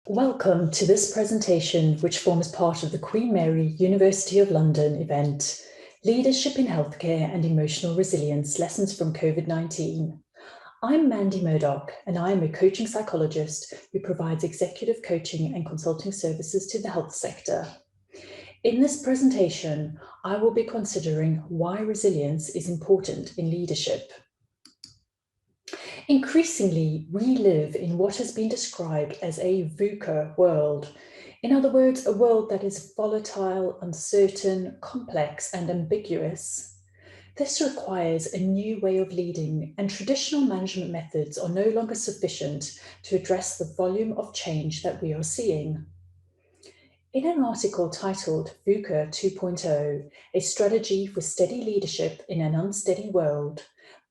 Welcome to this presentation, which forms part of the Queen Mary University of London event, Leadership in Healthcare and Emotional Resilience, Lessons from COVID-19. I'm Mandy Murdoch, and I am a coaching psychologist who provides executive coaching and consulting services to the health sector. In this presentation, I will be considering why resilience is important in leadership. Increasingly, we live in what has been described as a VUCA world. In other words, a world that is volatile, uncertain, complex, and ambiguous. This requires a new way of leading, and traditional management methods are no longer sufficient to address the volume of change that we are seeing. In an article titled VUCA 2.0, A Strategy for Steady Leadership in an Unsteady World,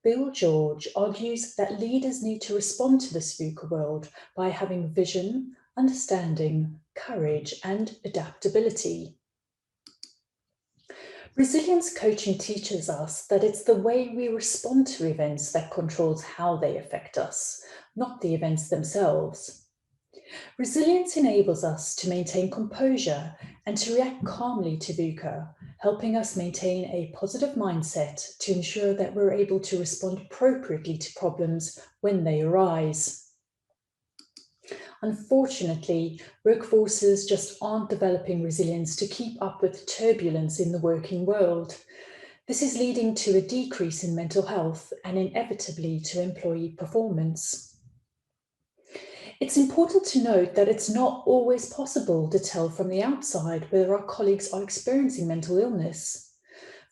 Bill George argues that leaders need to respond to this VUCA world by having vision, understanding, courage, and adaptability. Resilience coaching teaches us that it's the way we respond to events that controls how they affect us, not the events themselves. Resilience enables us to maintain composure and to react calmly to VUCA, helping us maintain a positive mindset to ensure that we're able to respond appropriately to problems when they arise. Unfortunately, workforces just aren't developing resilience to keep up with turbulence in the working world. This is leading to a decrease in mental health and inevitably to employee performance. It's important to note that it's not always possible to tell from the outside whether our colleagues are experiencing mental illness.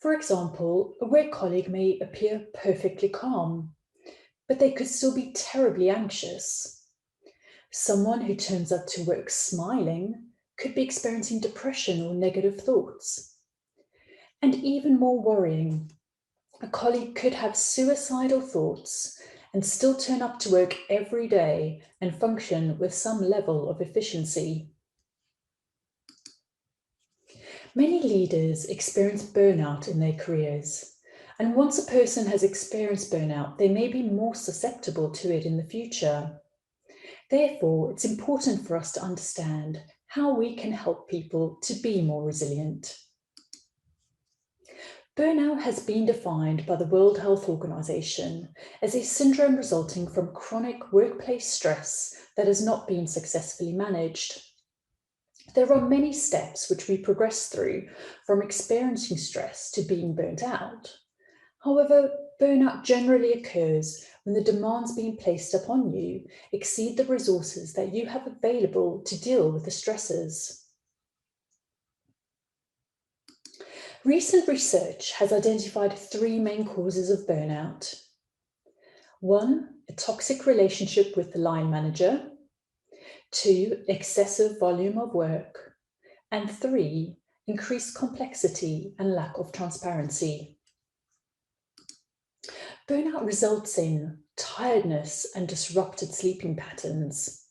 For example, a work colleague may appear perfectly calm, but they could still be terribly anxious. Someone who turns up to work smiling could be experiencing depression or negative thoughts. And even more worrying, a colleague could have suicidal thoughts and still turn up to work every day and function with some level of efficiency. Many leaders experience burnout in their careers, and once a person has experienced burnout, they may be more susceptible to it in the future. Therefore, it's important for us to understand how we can help people to be more resilient. Burnout has been defined by the World Health Organization as a syndrome resulting from chronic workplace stress that has not been successfully managed. There are many steps which we progress through from experiencing stress to being burnt out. However, burnout generally occurs when the demands being placed upon you exceed the resources that you have available to deal with the stresses. Recent research has identified three main causes of burnout. 1, a toxic relationship with the line manager. 2, excessive volume of work. And 3, increased complexity and lack of transparency. Burnout results in tiredness and disrupted sleeping patterns,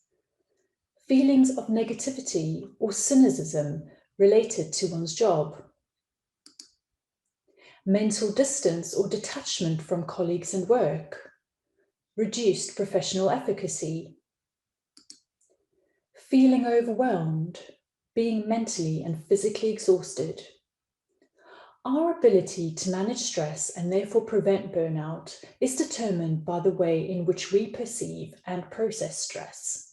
feelings of negativity or cynicism related to one's job, mental distance or detachment from colleagues and work, reduced professional efficacy, feeling overwhelmed, being mentally and physically exhausted. Our ability to manage stress and therefore prevent burnout is determined by the way in which we perceive and process stress.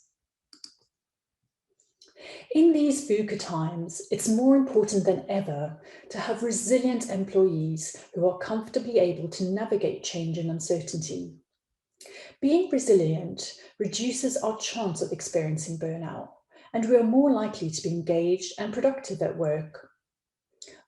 In these VUCA times, it's more important than ever to have resilient employees who are comfortably able to navigate change and uncertainty. Being resilient reduces our chance of experiencing burnout, and we are more likely to be engaged and productive at work.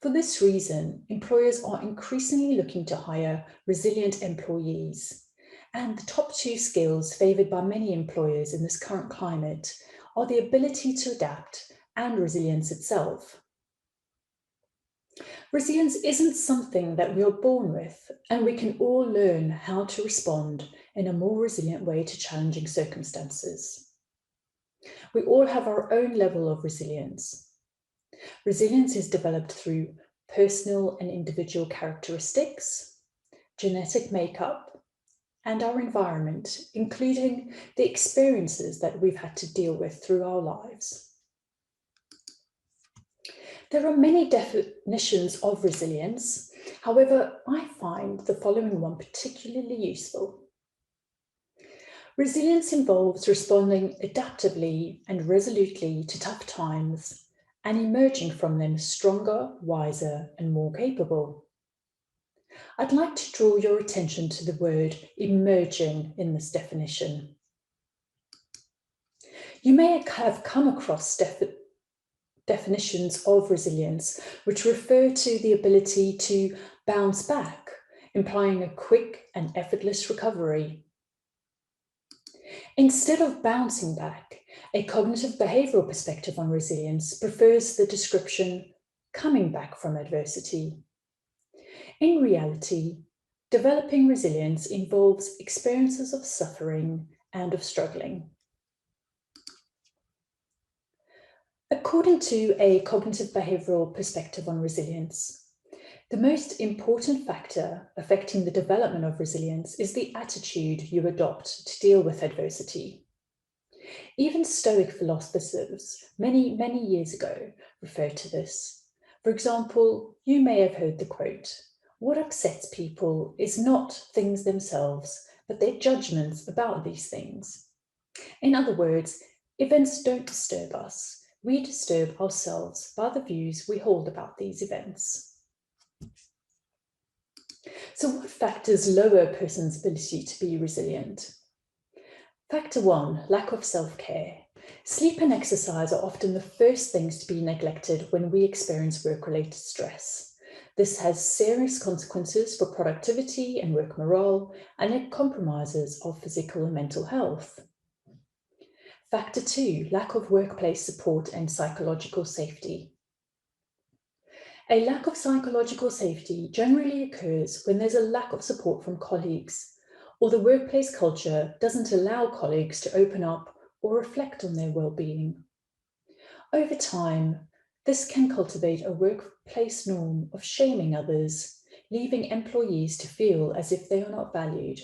For this reason, employers are increasingly looking to hire resilient employees. And the top 2 skills favoured by many employers in this current climate are the ability to adapt and resilience itself. Resilience isn't something that we are born with, and we can all learn how to respond in a more resilient way to challenging circumstances. We all have our own level of resilience. Resilience is developed through personal and individual characteristics, genetic makeup, and our environment, including the experiences that we've had to deal with through our lives. There are many definitions of resilience. However, I find the following one particularly useful. Resilience involves responding adaptively and resolutely to tough times and emerging from them stronger, wiser, and more capable. I'd like to draw your attention to the word emerging in this definition. You may have come across definitions of resilience which refer to the ability to bounce back, implying a quick and effortless recovery. Instead of bouncing back, a cognitive behavioral perspective on resilience prefers the description coming back from adversity. In reality, developing resilience involves experiences of suffering and of struggling. According to a cognitive behavioral perspective on resilience, the most important factor affecting the development of resilience is the attitude you adopt to deal with adversity. Even Stoic philosophers many years ago referred to this. For example, you may have heard the quote, "What upsets people is not things themselves, but their judgments about these things." In other words, events don't disturb us. We disturb ourselves by the views we hold about these events. So what factors lower a person's ability to be resilient? Factor 1, lack of self-care. Sleep and exercise are often the first things to be neglected when we experience work-related stress. This has serious consequences for productivity and work morale, and it compromises our physical and mental health. Factor 2, lack of workplace support and psychological safety. A lack of psychological safety generally occurs when there's a lack of support from colleagues, or the workplace culture doesn't allow colleagues to open up or reflect on their well-being. Over time, this can cultivate a workplace norm of shaming others, leaving employees to feel as if they are not valued.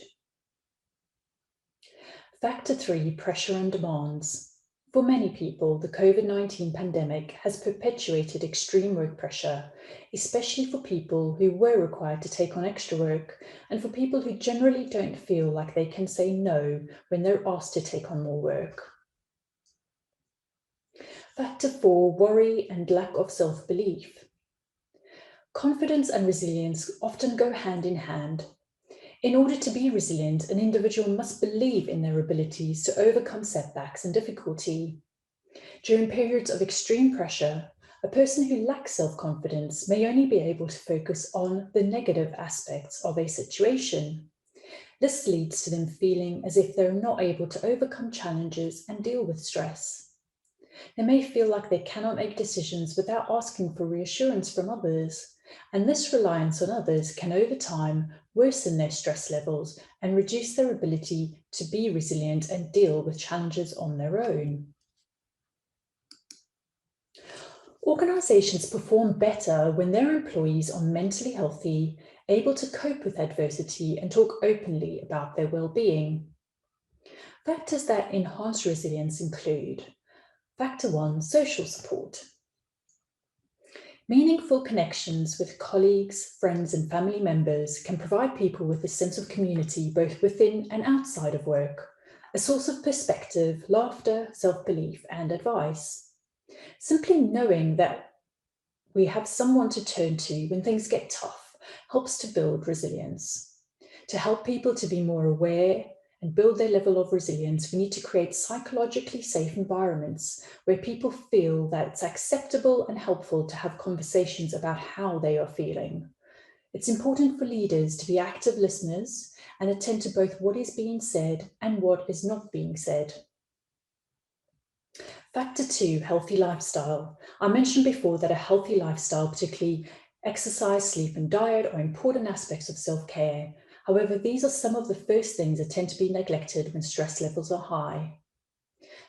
Factor 3, pressure and demands. For many people, the COVID-19 pandemic has perpetuated extreme work pressure, especially for people who were required to take on extra work and for people who generally don't feel like they can say no when they're asked to take on more work. Factor 4, worry and lack of self-belief. Confidence and resilience often go hand in hand. In order to be resilient, an individual must believe in their abilities to overcome setbacks and difficulty. During periods of extreme pressure, a person who lacks self-confidence may only be able to focus on the negative aspects of a situation. This leads to them feeling as if they're not able to overcome challenges and deal with stress. They may feel like they cannot make decisions without asking for reassurance from others, and this reliance on others can over time worsen their stress levels and reduce their ability to be resilient and deal with challenges on their own. Organisations perform better when their employees are mentally healthy, able to cope with adversity and talk openly about their well-being. Factors that enhance resilience include Factor 1, social support. Meaningful connections with colleagues, friends, and family members can provide people with a sense of community both within and outside of work, a source of perspective, laughter, self-belief, and advice. Simply knowing that we have someone to turn to when things get tough helps to build resilience. To help people to be more aware and build their level of resilience, we need to create psychologically safe environments where people feel that it's acceptable and helpful to have conversations about how they are feeling. It's important for leaders to be active listeners and attend to both what is being said and what is not being said. Factor 2, healthy lifestyle. I mentioned before that a healthy lifestyle, particularly exercise, sleep, and diet, are important aspects of self-care. However, these are some of the first things that tend to be neglected when stress levels are high.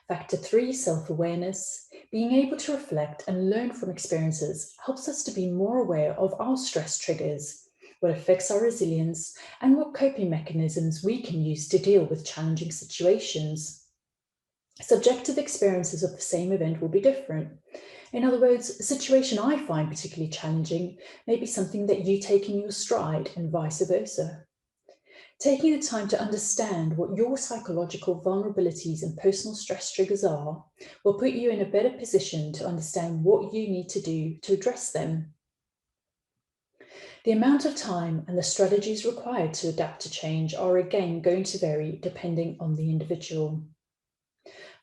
Factor 3, self-awareness. Being able to reflect and learn from experiences helps us to be more aware of our stress triggers what affects our resilience, and what coping mechanisms we can use to deal with challenging situations. Subjective experiences of the same event will be different. In other words, a situation I find particularly challenging may be something that you take in your stride, and vice versa. Taking the time to understand what your psychological vulnerabilities and personal stress triggers are will put you in a better position to understand what you need to do to address them. The amount of time and the strategies required to adapt to change are again going to vary depending on the individual.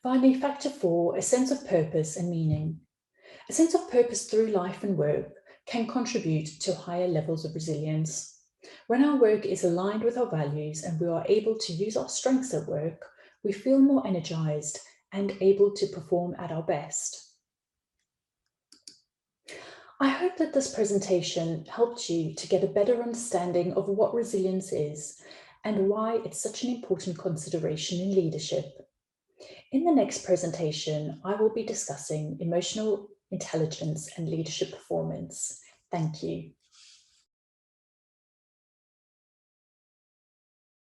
Finally, factor 4, a sense of purpose and meaning. A sense of purpose through life and work can contribute to higher levels of resilience. When our work is aligned with our values and we are able to use our strengths at work, we feel more energized and able to perform at our best. I hope that this presentation helped you to get a better understanding of what resilience is and why it's such an important consideration in leadership. In the next presentation, I will be discussing emotional intelligence and leadership performance. Thank you.